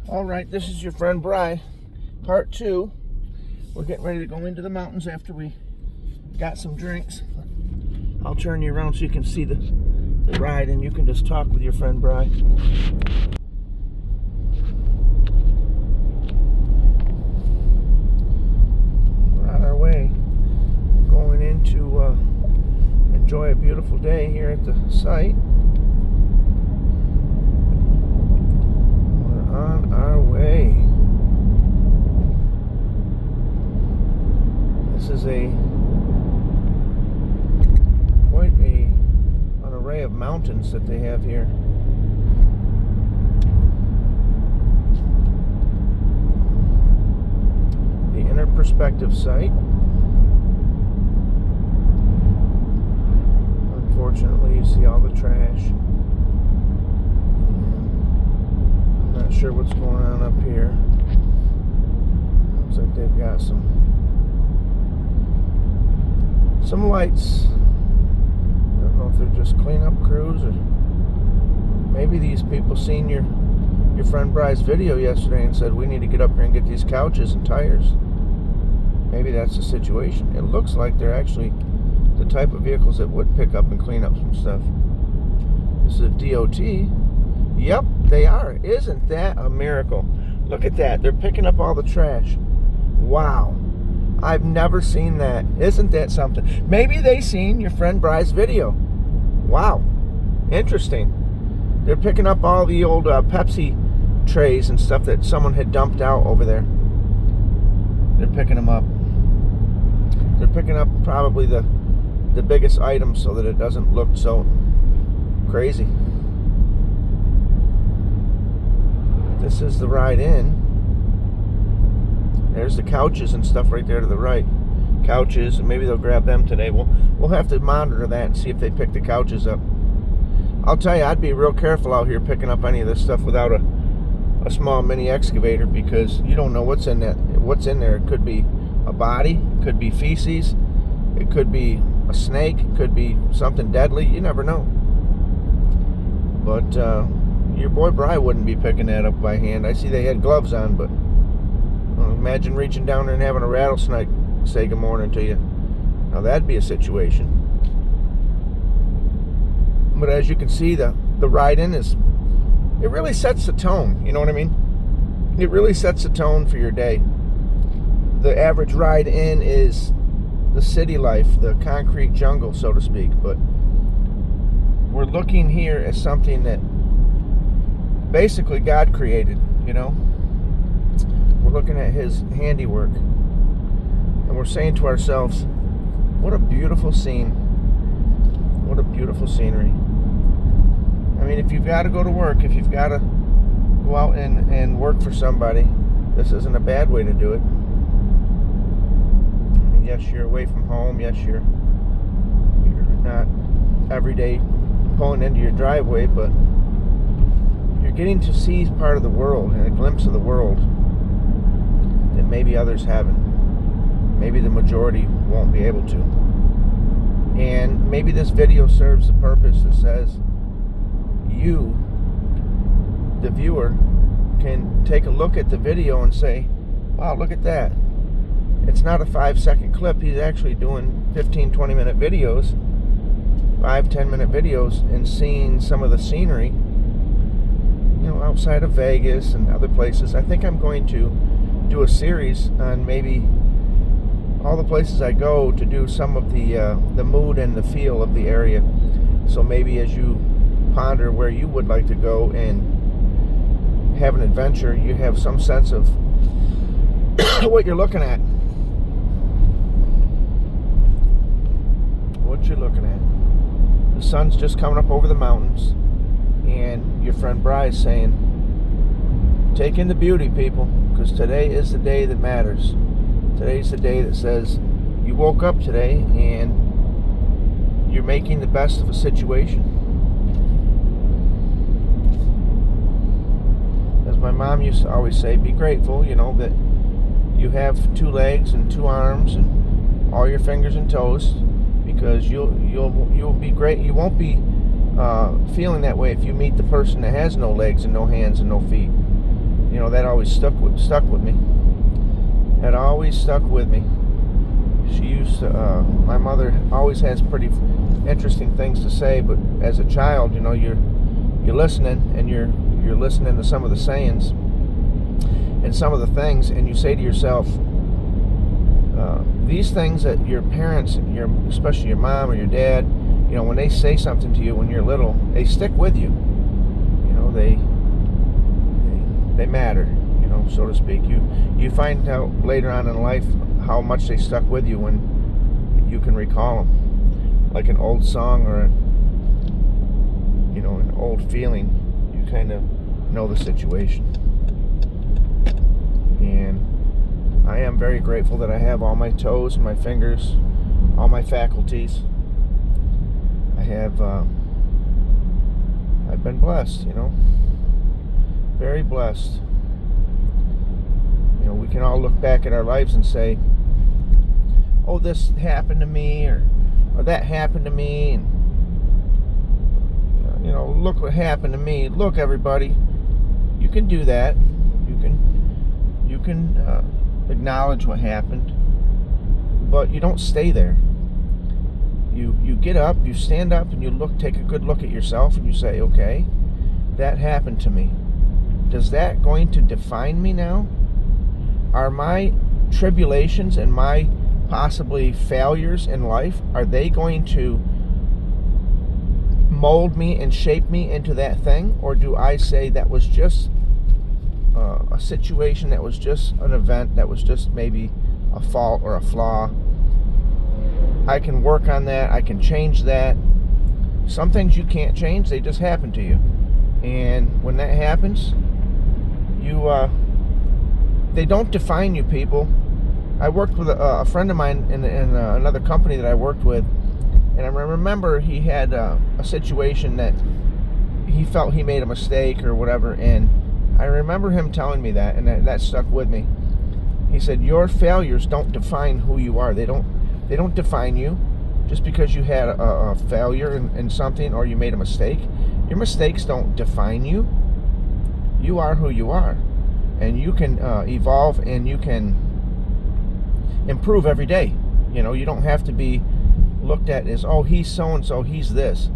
All right, this is your friend Bry, part 2. We're getting ready to go into the mountains after we got some drinks. I'll turn you around so you can see the ride and you can just talk with your friend Bry. We're on our way, going in to enjoy a beautiful day here at the site. On our way. This is quite an array of mountains that they have here. The Inner Perspective site. Unfortunately, you see all the trash. Not sure what's going on up here. Looks like they've got some lights. I don't know if they're just cleanup crews or maybe these people seen your friend Bry's video yesterday and said we need to get up here and get these couches and tires. Maybe that's the situation. It looks like they're actually the type of vehicles that would pick up and clean up some stuff. This is a DOT. Yep, they are. Isn't that a miracle? Look at that. They're picking up all the trash. Wow. I've never seen that. Isn't that something? Maybe they seen your friend Bry's video. Wow. Interesting. They're picking up all the old Pepsi trays and stuff that someone had dumped out over there. They're picking them up. They're picking up probably the biggest items so that it doesn't look so crazy. This is the ride in. There's the couches and stuff right there to the right. Couches, and maybe they'll grab them today. We'll have to monitor that and see if they pick the couches up. I'll tell you, I'd be real careful out here picking up any of this stuff without a small mini excavator, because you don't know what's in that. What's in there? It could be a body, it could be feces, it could be a snake, it could be something deadly. You never know. But your boy Bry wouldn't be picking that up by hand. I see they had gloves on, but imagine reaching down there and having a rattlesnake say good morning to you. Now that'd be a situation. But as you can see, the ride in it really sets the tone. You know what I mean? It really sets the tone for your day. The average ride in is the city life, the concrete jungle, so to speak. But we're looking here at something that basically God created, you know. We're looking at his handiwork, and we're saying to ourselves, what a beautiful scene. What a beautiful scenery. I mean, if you've got to go to work, if you've got to go out and work for somebody, this isn't a bad way to do it. I mean, yes, you're away from home. Yes, you're not every day pulling into your driveway, but you're getting to see part of the world and a glimpse of the world that maybe others haven't. Maybe the majority won't be able to. And maybe this video serves the purpose that says you, the viewer, can take a look at the video and say, wow, look at that. It's not a 5-second clip. He's actually doing 15-20 minute videos, 5-10 minute videos, and seeing some of the scenery, you know, outside of Vegas and other places. I think I'm going to do a series on maybe all the places I go to do some of the mood and the feel of the area. So maybe as you ponder where you would like to go and have an adventure, you have some sense of what you're looking at. What you're looking at. The sun's just coming up over the mountains, and your friend Bry is saying, take in the beauty, people, because today is the day that matters. Today's the day that says you woke up today and you're making the best of a situation. As my mom used to always say, be grateful, you know, that you have 2 legs and 2 arms and all your fingers and toes, because you'll be great. You won't be feeling that way if you meet the person that has no legs and no hands and no feet. You that always stuck with me. That always stuck with me. She used to, my mother always has pretty interesting things to say, but as a child, you're listening, and you're listening to some of the sayings and some of the things, and you say to yourself, these things that your parents, especially your mom or your dad, when they say something to you when you're little, they stick with you. They matter, so to speak. You find out later on in life how much they stuck with you when you can recall them, like an old song or an old feeling. You kind of know the situation. And I am very grateful that I have all my toes and my fingers, all my faculties. I've been blessed, very blessed. We can all look back at our lives and say, oh, this happened to me, or that happened to me, and look what happened to me. Look, everybody, you can do that. You can acknowledge what happened, but you don't stay there. You get up, you stand up, and you take a good look at yourself, and you say, okay, that happened to me. Is that going to define me now? Are my tribulations and my possibly failures in life, are they going to mold me and shape me into that thing? Or do I say that was just a situation, that was just an event, that was just maybe a fault or a flaw? I can work on that. I can change that. Some things you can't change. They just happen to you. And when that happens, they don't define you, people. I worked with a friend of mine in another company that I worked with, and I remember he had a situation that he felt he made a mistake or whatever, and I remember him telling me that, and that stuck with me. He said, your failures don't define who you are. They don't define you. Just because you had a failure in something, or you made a mistake, your mistakes don't define you. You are who you are, and you can evolve, and you can improve every day. You don't have to be looked at as, oh, he's so and so, he's this,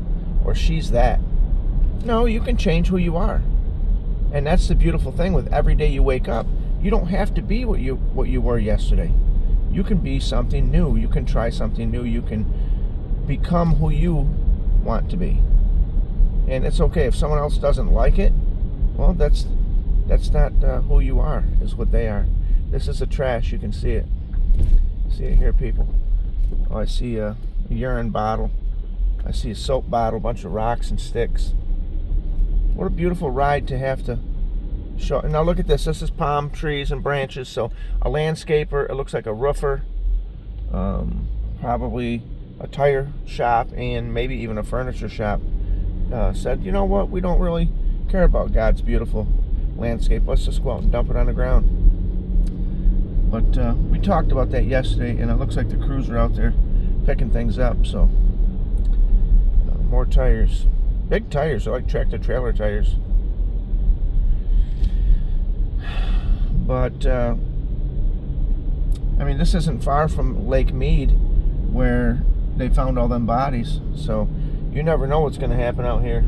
or she's that. No, you can change who you are, and that's the beautiful thing with every day you wake up. You don't have to be what you were yesterday. You can be something new. You can try something new. You can become who you want to be. And it's okay if someone else doesn't like it. Well, that's not who you are, is what they are. This is the trash. You can see it. See it here, people. Oh, I see a urine bottle. I see a soap bottle, a bunch of rocks and sticks. What a beautiful ride to have to show. Now look at this. This is palm trees and branches. So a landscaper, it looks like a roofer, probably a tire shop, and maybe even a furniture shop, said, you know what, we don't really care about God's beautiful landscape. Let's just go out and dump it on the ground. But we talked about that yesterday, and it looks like the crews are out there picking things up. So more tires, big tires. They're like tractor trailer tires. But I mean, this isn't far from Lake Mead, where they found all them bodies. So you never know what's going to happen out here.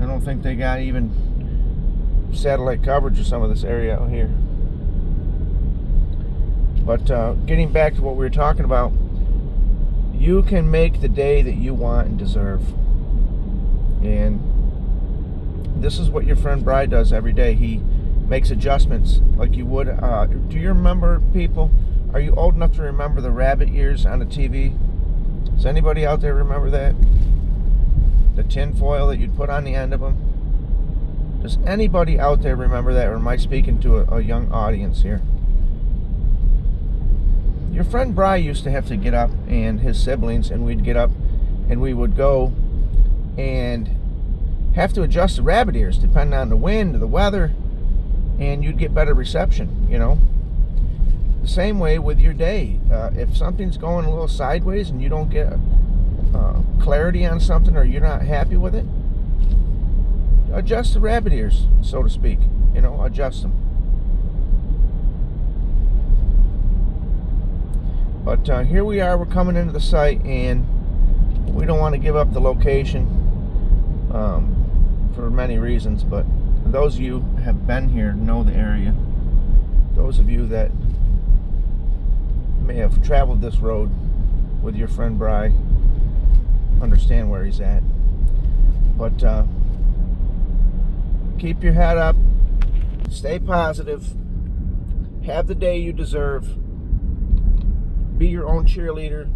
I don't think they got even satellite coverage of some of this area out here. But getting back to what we were talking about, you can make the day that you want and deserve. And this is what your friend Bry does every day. He makes adjustments like you would. Do you remember, people? Are you old enough to remember the rabbit ears on the TV? Does anybody out there remember that? The tin foil that you'd put on the end of them? Does anybody out there remember that, or am I speaking to a young audience here? Your friend Bry used to have to get up, and his siblings, and we'd get up and we would go and have to adjust the rabbit ears depending on the wind or the weather, and you'd get better reception, The same way with your day. If something's going a little sideways and you don't get clarity on something, or you're not happy with it, adjust the rabbit ears, so to speak. You know, adjust them. But here we are. We're coming into the site, and we don't want to give up the location for many reasons. But those of you who have been here know the area. Those of you that may have traveled this road with your friend Bry understand where he's at. But keep your head up, stay positive, have the day you deserve, be your own cheerleader,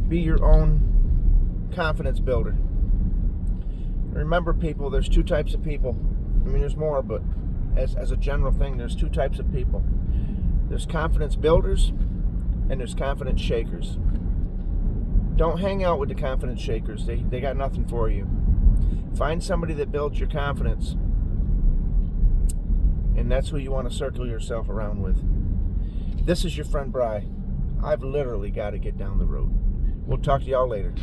be your own confidence builder. Remember, people, there's two types of people. I mean, there's more, but as a general thing, there's two types of people. There's confidence builders and there's confidence shakers. Don't hang out with the confidence shakers. They got nothing for you. Find somebody that builds your confidence, and that's who you want to circle yourself around with. This is your friend Bry. I've literally got to get down the road. We'll talk to y'all later.